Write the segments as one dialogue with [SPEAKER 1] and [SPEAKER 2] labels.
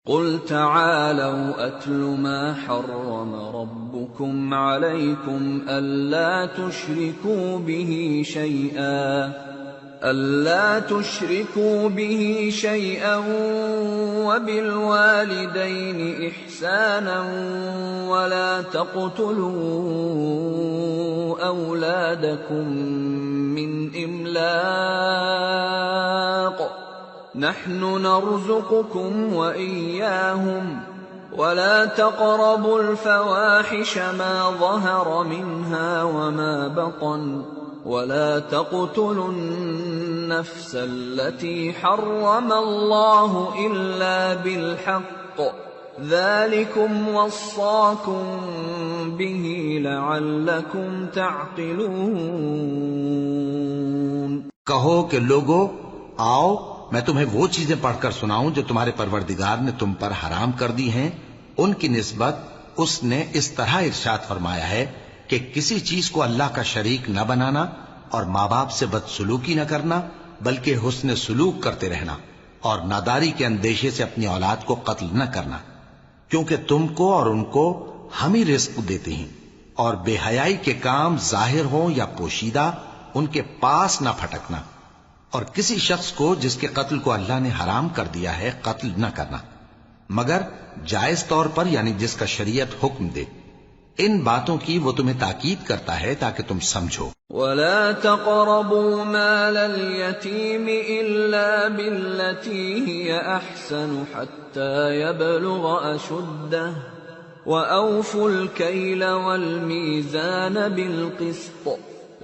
[SPEAKER 1] قل تعالوا أتل ما حرم ربكم عليكم ألا تشركوا به شيئا وبالوالدين إحسانا ولا تقتلوا أولادكم من إملاق نحن نرزقكم وإياهم ولا تقربوا الفواحش ما ظهر منها وما بطن ولا تقتلوا النفس التي حرم الله إلا بالحق ذلكم وصاكم به لعلكم تعقلون۔
[SPEAKER 2] کہو کہ لوگو آؤ میں تمہیں وہ چیزیں پڑھ کر سناؤں جو تمہارے پروردگار نے تم پر حرام کر دی ہیں۔ ان کی نسبت اس نے اس طرح ارشاد فرمایا ہے کہ کسی چیز کو اللہ کا شریک نہ بنانا اور ماں باپ سے بدسلوکی نہ کرنا بلکہ حسن سلوک کرتے رہنا اور ناداری کے اندیشے سے اپنی اولاد کو قتل نہ کرنا، کیونکہ تم کو اور ان کو ہم ہی رزق دیتے ہیں، اور بے حیائی کے کام ظاہر ہوں یا پوشیدہ ان کے پاس نہ پھٹکنا، اور کسی شخص کو جس کے قتل کو اللہ نے حرام کر دیا ہے قتل نہ کرنا مگر جائز طور پر، یعنی جس کا شریعت حکم دے۔ ان باتوں کی وہ تمہیں تاکید کرتا ہے تاکہ تم سمجھو۔
[SPEAKER 1] وَلَا تَقْرَبُوا مَالَ الْيَتِيمِ إِلَّا بِالَّتِي هِيَ أَحْسَنُ حَتَّى يَبْلُغَ أَشُدَّهُ وَأَوْفُوا الْكَيْلَ وَالْمِيزَانَ بِالْقِسْطِ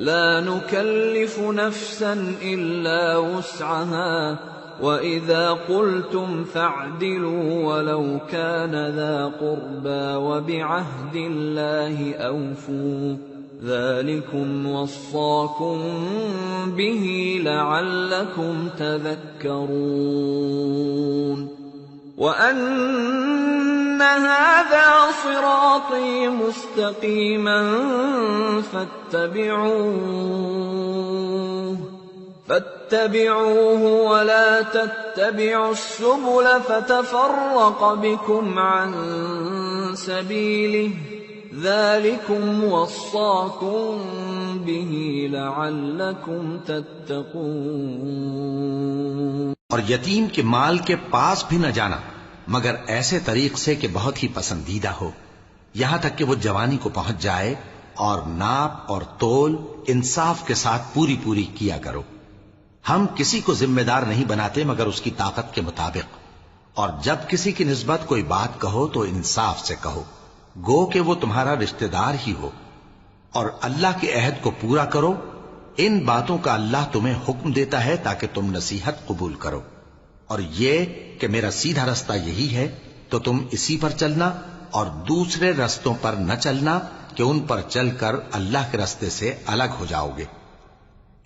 [SPEAKER 1] لا نكلف نفسا إلا وسعها وإذا قلتم فاعدلوا ولو كان ذا قربى وبعهد الله أوفوا ذلكم وصاكم به لعلكم تذكرون۔ وأن هذا صراطي مستقيما فاتبعوه ولا تتبعوا السبل فتفرق بكم عن سبيله ذلكم وصاكم به لعلكم تتقون۔
[SPEAKER 2] اور یتیم کے مال کے پاس بھی نہ جانا مگر ایسے طریق سے کہ بہت ہی پسندیدہ ہو، یہاں تک کہ وہ جوانی کو پہنچ جائے، اور ناپ اور تول انصاف کے ساتھ پوری پوری کیا کرو۔ ہم کسی کو ذمہ دار نہیں بناتے مگر اس کی طاقت کے مطابق، اور جب کسی کی نسبت کوئی بات کہو تو انصاف سے کہو، گو کہ وہ تمہارا رشتہ دار ہی ہو، اور اللہ کے عہد کو پورا کرو۔ ان باتوں کا اللہ تمہیں حکم دیتا ہے تاکہ تم نصیحت قبول کرو، اور یہ کہ میرا سیدھا رستہ یہی ہے تو تم اسی پر چلنا، اور دوسرے رستوں پر نہ چلنا کہ ان پر چل کر اللہ کے رستے سے الگ ہو جاؤ گے۔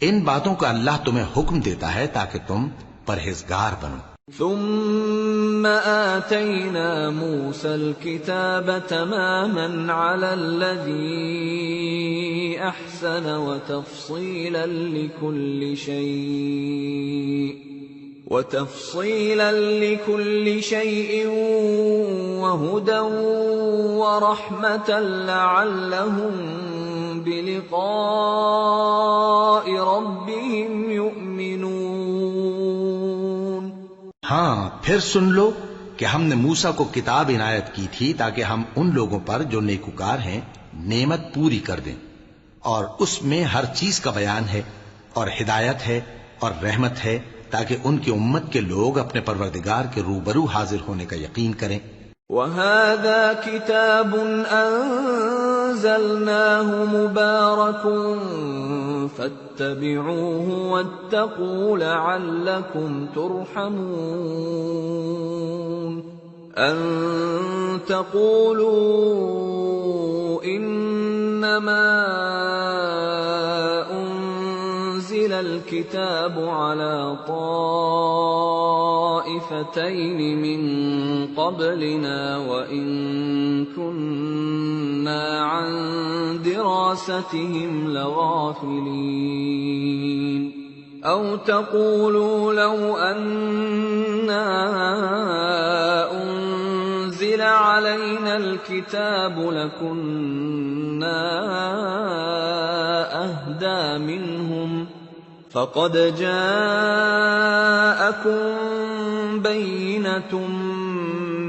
[SPEAKER 2] ان باتوں کا اللہ تمہیں حکم دیتا ہے تاکہ تم پرہیزگار بنو۔
[SPEAKER 1] ثم آتينا موسى الكتاب تماما على الذي أحسن وتفصيلا لكل شيء وهدى ورحمة لعلهم بلقاء ربهم يؤمنون۔
[SPEAKER 2] ہاں پھر سن لو کہ ہم نے موسیٰ کو کتاب عنایت کی تھی تاکہ ہم ان لوگوں پر جو نیکوکار ہیں نعمت پوری کر دیں، اور اس میں ہر چیز کا بیان ہے اور ہدایت ہے اور رحمت ہے تاکہ ان کی امت کے لوگ اپنے پروردگار کے روبرو حاضر ہونے کا یقین کریں۔
[SPEAKER 1] وَهَذَا كِتَابٌ أَنزَلْنَاهُ مُبَارَكٌ فَاتَّبِعُوهُ وَاتَّقُوا لَعَلَّكُمْ تُرْحَمُونَ۔ أَن تَقُولُوا إِنَّمَا أُنزِلَ الْكِتَابُ عَلَى طَائِفَتَيْنِ مِن قَبْلِنَا وَإِن كُنَّا عَن دِرَاسَتِهِمْ لَغَافِلِينَ۔ أَوْ تَقُولُوا لَوْ أَنَّا علينا الكتاب لكنا أهدى منهم فقد جاءكم بينة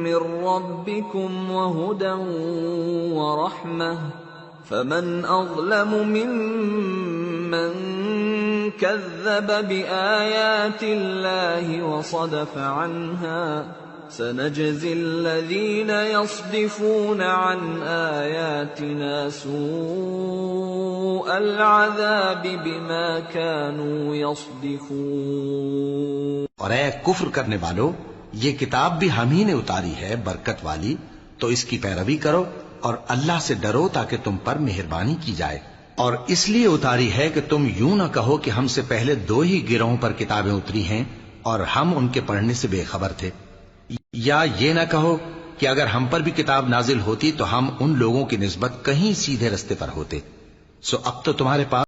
[SPEAKER 1] من ربكم وهدى ورحمة فمن أظلم ممن كذب بآيات الله وصدف عنها سنجزي الذين يصدفون عن آياتنا سوء العذاب بما كانوا يصدفون۔
[SPEAKER 2] اور اے کفر کرنے والو، یہ کتاب بھی ہم ہی نے اتاری ہے برکت والی، تو اس کی پیروی کرو اور اللہ سے ڈرو تاکہ تم پر مہربانی کی جائے۔ اور اس لیے اتاری ہے کہ تم یوں نہ کہو کہ ہم سے پہلے 2 ہی گروہوں پر کتابیں اتری ہیں اور ہم ان کے پڑھنے سے بے خبر تھے، یا یہ نہ کہو کہ اگر ہم پر بھی کتاب نازل ہوتی تو ہم ان لوگوں کی نسبت کہیں سیدھے رستے پر ہوتے۔ سو اب تو تمہارے پاس